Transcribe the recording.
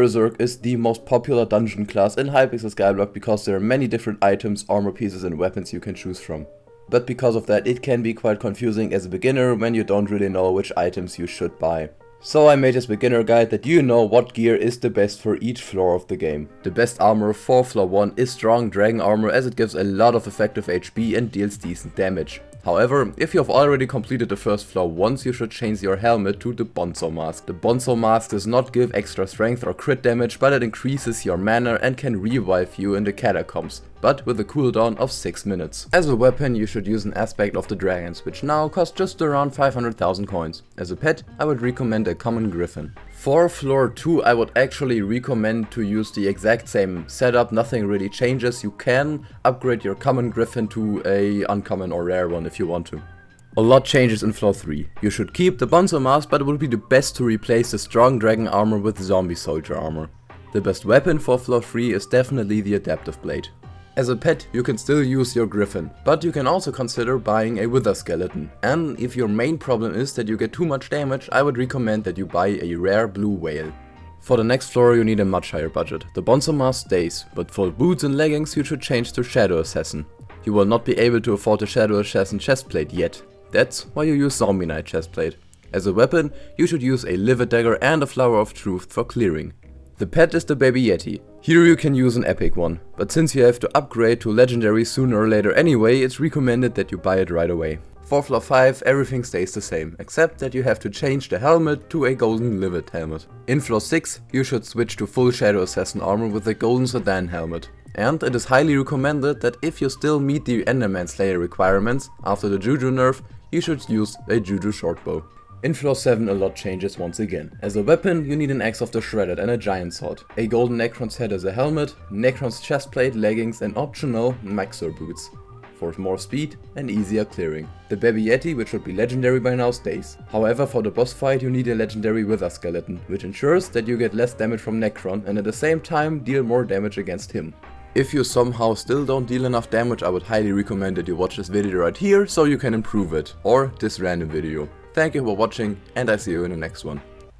Berserk is the most popular dungeon class in Hypixel SkyBlock because there are many different items, armor pieces and weapons you can choose from. But because of that, it can be quite confusing as a beginner when you don't really know which items you should buy. So I made this beginner guide that you know what gear is the best for each floor of the game. The best armor for floor 1 is strong dragon armor, as it gives a lot of effective HP and deals decent damage. However, if you have already completed the first floor once, you should change your helmet to the Bonzo mask. The Bonzo mask does not give extra strength or crit damage, but it increases your mana and can revive you in the catacombs, but with a cooldown of 6 minutes. As a weapon you should use an aspect of the dragons, which now cost just around 500,000 coins. As a pet I would recommend a common griffin. For floor 2 I would actually recommend to use the exact same setup, nothing really changes. You can upgrade your common griffin to a uncommon or rare one if you want to. A lot changes in floor 3. You should keep the Bonzo mask, but it would be the best to replace the strong dragon armor with zombie soldier armor. The best weapon for floor 3 is definitely the adaptive blade. As a pet you can still use your griffin, but you can also consider buying a wither skeleton. And if your main problem is that you get too much damage, I would recommend that you buy a rare blue whale. For the next floor you need a much higher budget. The Bonzo mask stays, but for boots and leggings you should change to Shadow Assassin. You will not be able to afford the Shadow Assassin chestplate yet. That's why you use Zombie Knight chestplate. As a weapon you should use a liver dagger and a flower of truth for clearing. The pet is the baby yeti. Here you can use an epic one, but since you have to upgrade to legendary sooner or later anyway, it's recommended that you buy it right away. For floor 5 everything stays the same, except that you have to change the helmet to a golden livid helmet. In floor 6 you should switch to full Shadow Assassin armor with a golden sedan helmet. And it is highly recommended that if you still meet the Enderman Slayer requirements after the Juju nerf, you should use a Juju shortbow. In floor 7 a lot changes once again. As a weapon you need an axe of the shredded and a giant sword, a golden Necron's head as a helmet, Necron's chestplate, leggings and optional Maxor boots for more speed and easier clearing. The baby yeti, which should be legendary by now, stays. However, for the boss fight you need a legendary wither skeleton, which ensures that you get less damage from Necron and at the same time deal more damage against him. If you somehow still don't deal enough damage, I would highly recommend that you watch this video right here so you can improve it, or this random video. Thank you for watching and I see you in the next one.